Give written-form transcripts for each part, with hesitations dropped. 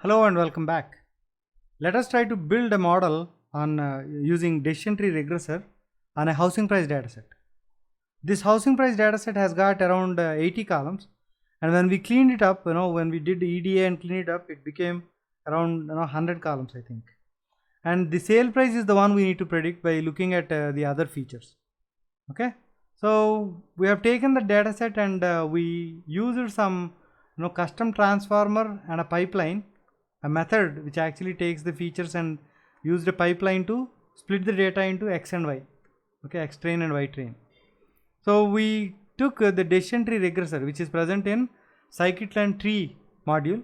Hello and welcome back. Let us try to build a model on using decision tree regressor on a housing price dataset. This housing price dataset has got around 80 columns, and when we cleaned it up, when we did EDA and cleaned it up, it became around 100 columns, I think. And the sale price is the one we need to predict by looking at the other features. Okay, so we have taken the dataset and we used some custom transformer and a pipeline, a method which actually takes the features and used a pipeline to split the data into X and Y, okay, X train and Y train. So we took the decision tree regressor which is present in scikit-learn tree module,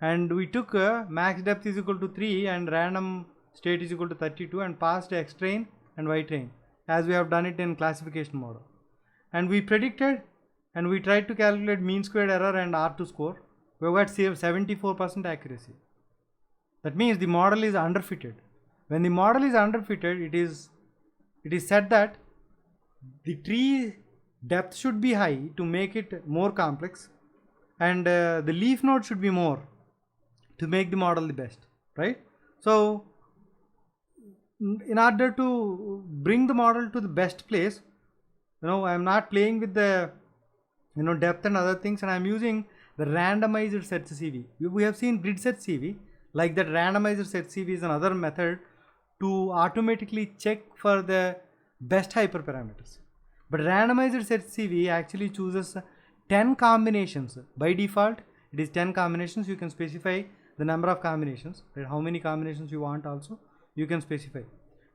and we took max depth is equal to 3 and random state is equal to 32 and passed X train and Y train as we have done it in classification model. And we predicted and we tried to calculate mean squared error and R2 score. We have got 74% accuracy. That means the model is underfitted. When the model is underfitted, it is said that the tree depth should be high to make it more complex, and the leaf node should be more to make the model the best, right? So in order to bring the model to the best place, I am not playing with the depth and other things, and I am using the randomized set CV. We have seen grid set CV, like that randomized set CV is another method to automatically check for the best hyperparameters. But randomized set CV actually chooses 10 combinations. By default, it is 10 combinations. You can specify the number of combinations, right? How many combinations you want also, you can specify.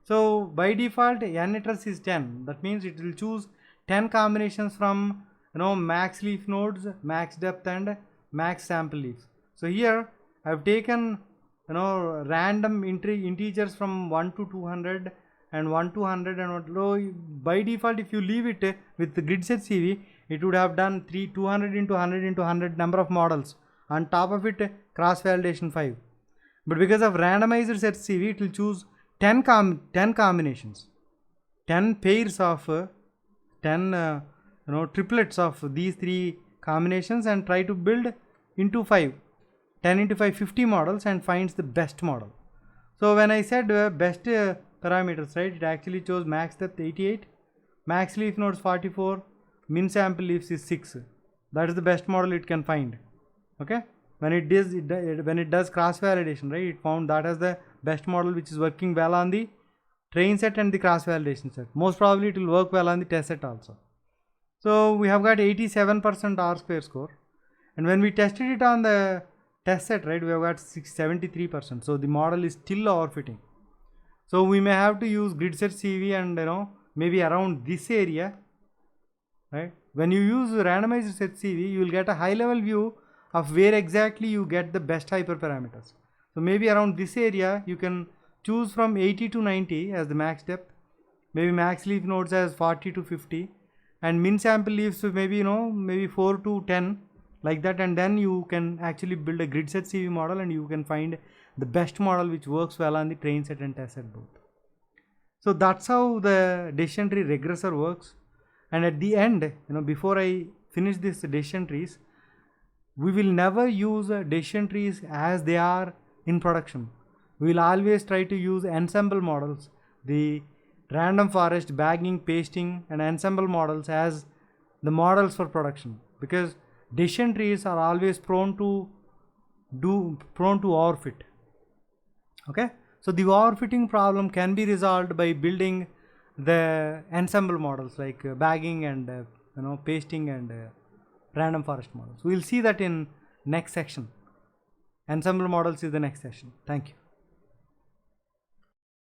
So by default, n iterations is 10. That means it will choose 10 combinations from max leaf nodes, max depth and max sample leaves. So here I have taken random integers from 1 to 200 and 1 to 100, and by default if you leave it with the grid set CV, it would have done 200 into 100 into 100 number of models. On top of it, cross validation 5. But because of randomized set CV, it will choose 10 combinations, 10 pairs of 10 triplets of these 3 combinations, and try to build into 5, 10 into 5, 50 models, and finds the best model. So when I said best parameters, right, it actually chose max depth 88, max leaf nodes 44, min sample leaves is 6. That is the best model it can find. Okay, when it does cross validation, right, it found that as the best model which is working well on the train set and the cross validation set. Most probably it will work well on the test set also. So we have got 87% R square score, and when we tested it on the test set, right, we have got 73%. So the model is still overfitting. So we may have to use grid set CV and maybe around this area, right? When you use randomized set CV, you will get a high level view of where exactly you get the best hyperparameters. So maybe around this area you can choose from 80 to 90 as the max depth, maybe max leaf nodes as 40 to 50, and min sample leaves maybe maybe 4 to 10, like that, and then you can actually build a grid set CV model and you can find the best model which works well on the train set and test set both. So that's how the decision tree regressor works. And at the end, before I finish this decision trees, we will never use decision trees as they are in production. We will always try to use ensemble models, the random forest, bagging, pasting and ensemble models as the models for production, because decision trees are always prone to overfit. Okay, so the overfitting problem can be resolved by building the ensemble models like bagging and pasting and random forest models. We will see that in next section. Ensemble models is the next session. Thank you.